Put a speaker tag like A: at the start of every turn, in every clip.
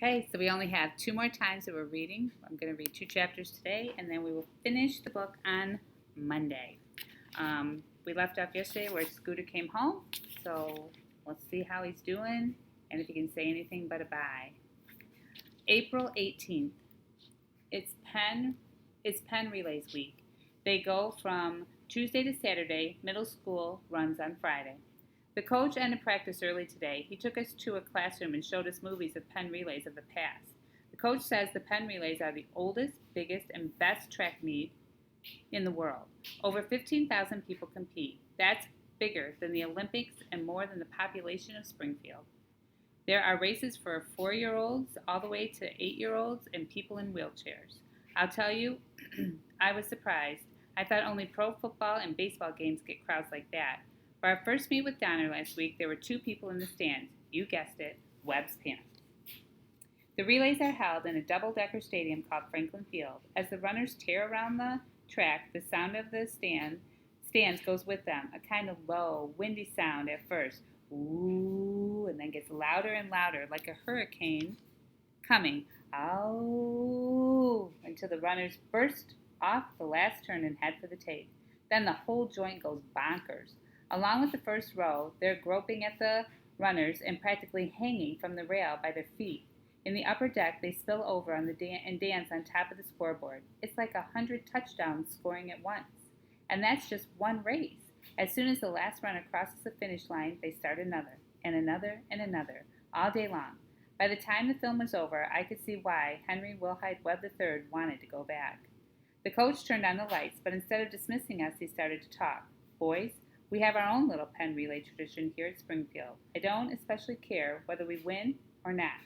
A: Okay, so we only have two more times that we're reading. I'm going to read two chapters today, and then we will finish the book on Monday. We left off yesterday where Scooter came home, so let's see how he's doing and if he can say anything but a bye. April 18th. It's pen relays week. They go from Tuesday to Saturday. Middle school runs on Friday. The coach ended practice early today. He took us to a classroom and showed us movies of pen relays of the past. The coach says the pen relays are the oldest, biggest, and best track meet in the world. Over 15,000 people compete. That's bigger than the Olympics and more than the population of Springfield. There are races for 4-year-olds all the way to 8-year-olds and people in wheelchairs. I'll tell you, I was surprised. I thought only pro football and baseball games get crowds like that. For our first meet with Donner last week, there were 2 people in the stands. You guessed it, Webb's parents. The relays are held in a double-decker stadium called Franklin Field. As the runners tear around the track, the sound of the stands goes with them, a kind of low, windy sound at first, ooh, and then gets louder and louder, like a hurricane coming, ow, until the runners burst off the last turn and head for the tape. Then the whole joint goes bonkers. Along with the first row, they're groping at the runners and practically hanging from the rail by their feet. In the upper deck, they spill over on and dance on top of the scoreboard. It's like 100 touchdowns scoring at once. And that's just one race. As soon as the last runner crosses the finish line, they start another, and another, and another, all day long. By the time the film was over, I could see why Henry Wilhite Webb III wanted to go back. The coach turned on the lights, but instead of dismissing us, he started to talk. Boys, we have our own little pen relay tradition here at Springfield. I don't especially care whether we win or not.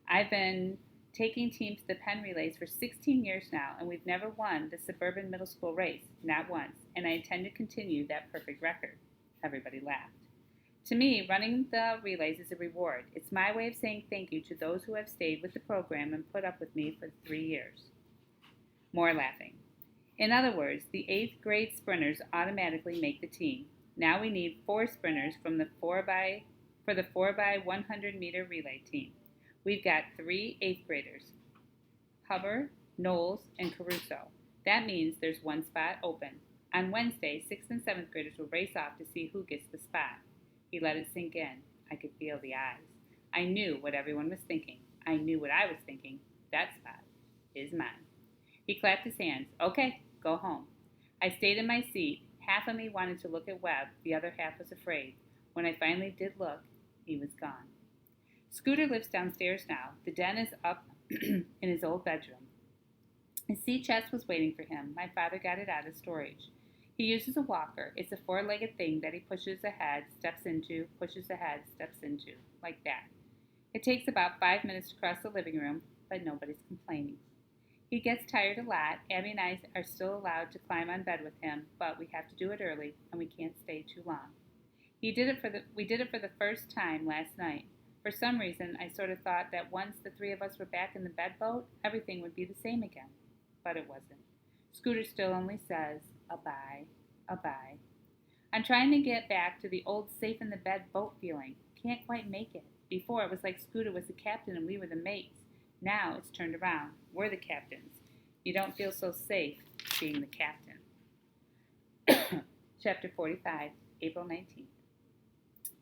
A: I've been taking teams to the pen relays for 16 years now, and we've never won the suburban middle school race, not once, and I intend to continue that perfect record. Everybody laughed. To me, running the relays is a reward. It's my way of saying thank you to those who have stayed with the program and put up with me for 3 years. More laughing. In other words, the 8th grade sprinters automatically make the team. Now we need 4 sprinters for the 4x100 meter relay team. We've got 3 8th graders, Hubbard, Knowles, and Caruso. That means there's 1 spot open. On Wednesday, 6th and 7th graders will race off to see who gets the spot. He let it sink in. I could feel the eyes. I knew what everyone was thinking. I knew what I was thinking. That spot is mine. He clapped his hands. Okay, go home. I stayed in my seat. Half of me wanted to look at Webb. The other half was afraid. When I finally did look, he was gone. Scooter lives downstairs now. The den is up in his old bedroom. His sea chest was waiting for him. My father got it out of storage. He uses a walker. It's a 4-legged thing that he pushes ahead, steps into, pushes ahead, steps into, like that. It takes about 5 minutes to cross the living room, but nobody's complaining. He gets tired a lot. Abby and I are still allowed to climb on bed with him, but we have to do it early, and we can't stay too long. We did it for the first time last night. For some reason, I sort of thought that once the 3 of us were back in the bedboat, everything would be the same again. But it wasn't. Scooter still only says, a-bye, a-bye. I'm trying to get back to the old safe-in-the-bed boat feeling. Can't quite make it. Before, it was like Scooter was the captain and we were the mates. Now it's turned around. We're the captains. You don't feel so safe being the captain. Chapter 45, April 19th.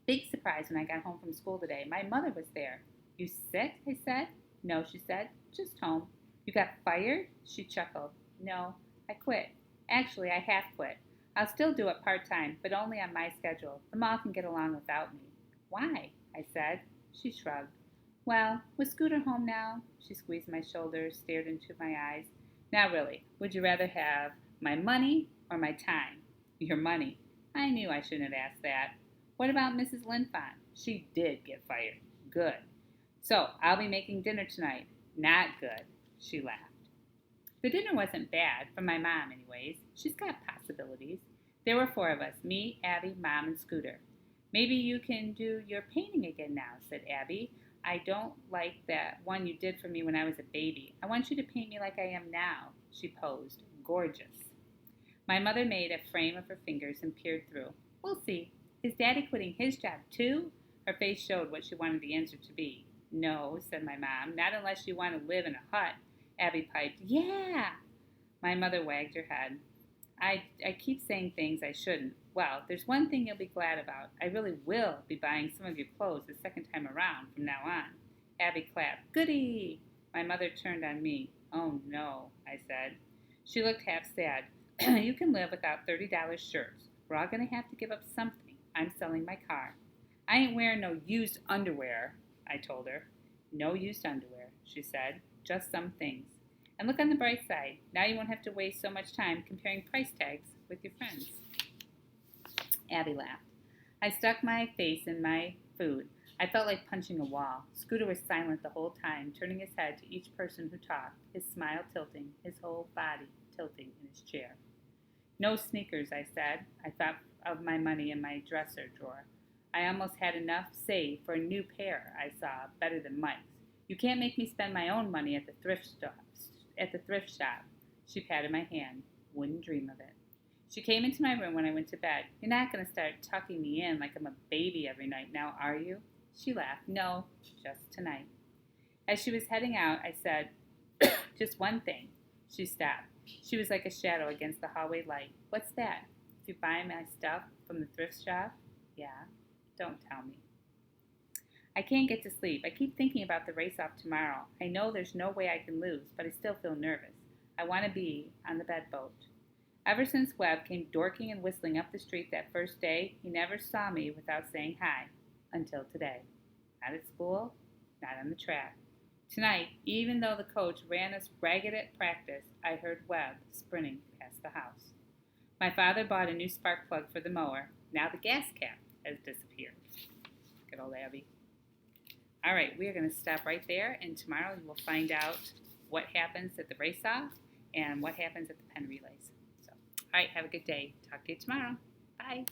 A: Big surprise when I got home from school today. My mother was there. You sick? I said. No, she said. Just home. You got fired? She chuckled. No, I quit. Actually, I half quit. I'll still do it part-time, but only on my schedule. The mall can get along without me. Why? I said. She shrugged. Well, with Scooter home now? She squeezed my shoulder, stared into my eyes. Now really, would you rather have my money or my time? Your money. I knew I shouldn't have asked that. What about Mrs. Linfont? She did get fired. Good. So, I'll be making dinner tonight. Not good. She laughed. The dinner wasn't bad, for my mom anyways. She's got possibilities. There were 4 of us, me, Abby, Mom, and Scooter. Maybe you can do your painting again now, said Abby. I don't like that one you did for me when I was a baby. I want you to paint me like I am now. She posed. Gorgeous. My mother made a frame of her fingers and peered through. We'll see. Is Daddy quitting his job too? Her face showed what she wanted the answer to be. No, said my mom, not unless you want to live in a hut. Abby piped, yeah. My mother wagged her head. I keep saying things I shouldn't. Well, there's one thing you'll be glad about. I really will be buying some of your clothes the second time around from now on. Abby clapped. Goody! My mother turned on me. Oh no, I said. She looked half sad. You can live without $30 shirts. We're all going to have to give up something. I'm selling my car. I ain't wearing no used underwear, I told her. No used underwear, she said. Just some things. And look on the bright side. Now you won't have to waste so much time comparing price tags with your friends. Abby laughed. I stuck my face in my food. I felt like punching a wall. Scooter was silent the whole time, turning his head to each person who talked, his smile tilting, his whole body tilting in his chair. No sneakers, I said. I thought of my money in my dresser drawer. I almost had enough saved for a new pair I saw, better than Mike's. You can't make me spend my own money at the thrift shop. She patted my hand. Wouldn't dream of it. She came into my room when I went to bed. You're not going to start tucking me in like I'm a baby every night now, are you? She laughed. No, just tonight. As she was heading out, I said, just one thing. She stopped. She was like a shadow against the hallway light. What's that? If you buy my stuff from the thrift shop? Yeah. Don't tell me. I can't get to sleep. I keep thinking about the race-off tomorrow. I know there's no way I can lose, but I still feel nervous. I want to be on the bedboat. Ever since Webb came dorking and whistling up the street that first day, he never saw me without saying hi. Until today. Not at school, not on the track. Tonight, even though the coach ran us ragged at practice, I heard Webb sprinting past the house. My father bought a new spark plug for the mower. Now the gas cap has disappeared. Good old Abby. All right, we are going to stop right there, and tomorrow we will find out what happens at the race-off and what happens at the pen relays. So, all right, have a good day. Talk to you tomorrow.